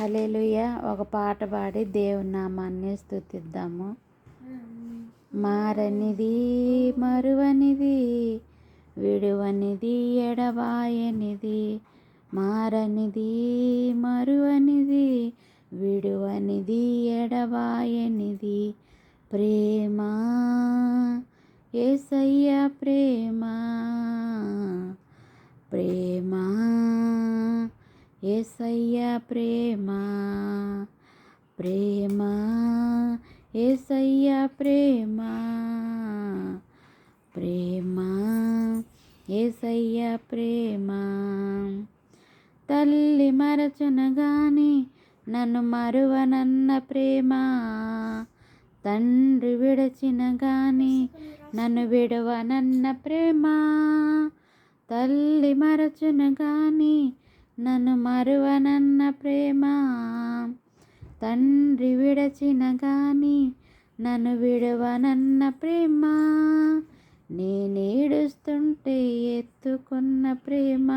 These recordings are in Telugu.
హల్లెలూయా. ఒక పాట పాడి దేవుని నామాన్ని స్తుతిద్దాము. మారనిది, మరువనిది, విడువనిది, ఎడబాయనిది, మారనిది, మరువనిది, విడువనిది, ఎడబాయనిది ప్రేమ, యేసయ్య ప్రేమ, ప్రేమ, యేసయ్య ప్రేమ, ప్రేమ, యేసయ్య ప్రేమ, ప్రేమ, యేసయ్య ప్రేమ. తల్లి మరచున గాని నన్ను మరువనన్న ప్రేమ, తండ్రి విడచిన గాని నన్ను విడవనన్న ప్రేమ, తల్లి మరచున గాని నన్ను మరువనన్న ప్రేమ, తండ్రి విడచిన గాని నన్ను విడవనన్న ప్రేమ, నేనేడుస్తుంటే ఎత్తుకున్న ప్రేమ,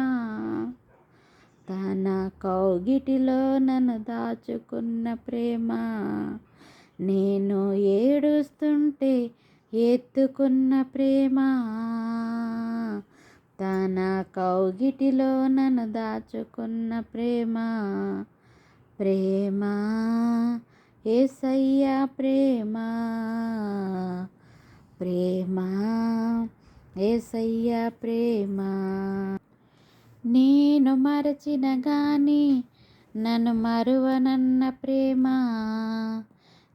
తన కౌగిటిలో నన్ను దాచుకున్న ప్రేమ, నేను ఏడుస్తుంటే ఎత్తుకున్న ప్రేమ, తన కౌగిటిలో నన్ను దాచుకున్న ప్రేమ, ప్రేమ, యేసయ్య ప్రేమ, ప్రేమ, యేసయ్య ప్రేమ. నేను మరచిన గాని నన్ను మరువనన్న ప్రేమ,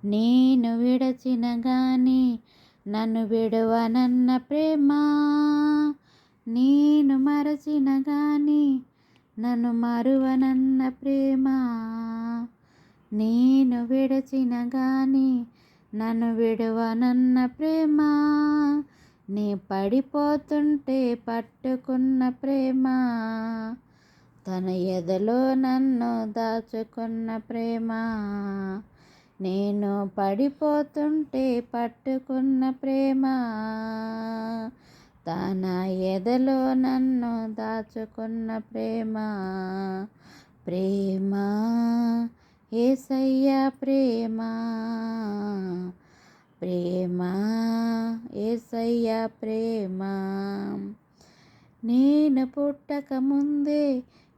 నేను విడచిన గాని నన్ను విడవనన్న ప్రేమ, నేను మరచిన గాని నన్ను మరువనన్న ప్రేమ, నేను విడచిన గాని నన్ను విడవనన్న ప్రేమ, నీ పడిపోతుంటే పట్టుకున్న ప్రేమ, తన ఎదలో నన్ను దాచుకున్న ప్రేమ, నేను పడిపోతుంటే పట్టుకున్న ప్రేమ, తన ఎదలో నన్ను దాచుకున్న ప్రేమ, ప్రేమ, యేసయ్య ప్రేమ, ప్రేమ, యేసయ్య ప్రేమ. నేను పుట్టక ముందే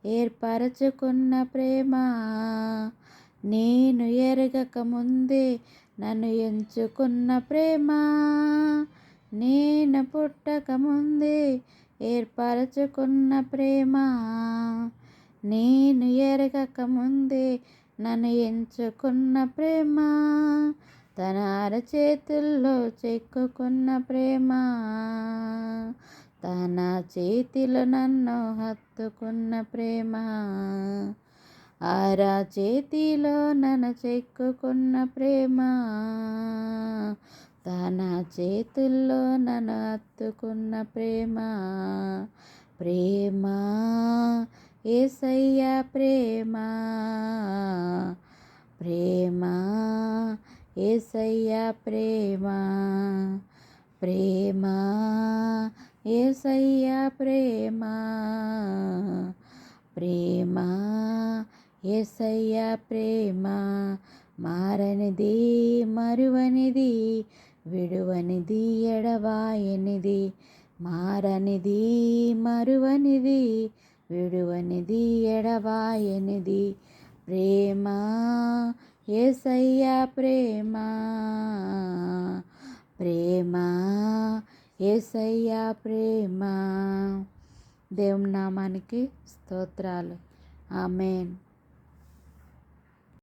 ఏర్పరచుకున్న ప్రేమ, నేను ఎరగక ముందే నన్ను ఎంచుకున్న ప్రేమ, నేను పుట్టక ముందే ఏర్పరచుకున్న ప్రేమ, నేను ఎరగక ముందే నన్ను ఎంచుకున్న ప్రేమ, తన అరచేతుల్లో చెక్కుకున్న ప్రేమ, తన చేతిలో నన్ను హత్తుకున్న ప్రేమ, చేతిలో నన్ను చెక్కుకున్న ప్రేమ, తన చేతుల్లో నన్ను హత్తుకున్న ప్రేమ, ప్రేమ, యేసయ్య ప్రేమ, ప్రేమ, యేసయ్య ప్రేమ, ప్రేమ, యేసయ్య ప్రేమ, ప్రేమ, యేసయ్య ప్రేమ. మారనిది, మరువనిది, విడువనిది, ఎడబాయనిది, మారనిది, మరువనిది, విడువనిది, ఎడబాయనిది ప్రేమ, యేసయ్య ప్రేమ, ప్రేమ, యేసయ్య ప్రేమ. దేవుని నామానికి స్తోత్రాలు. ఆమేన్.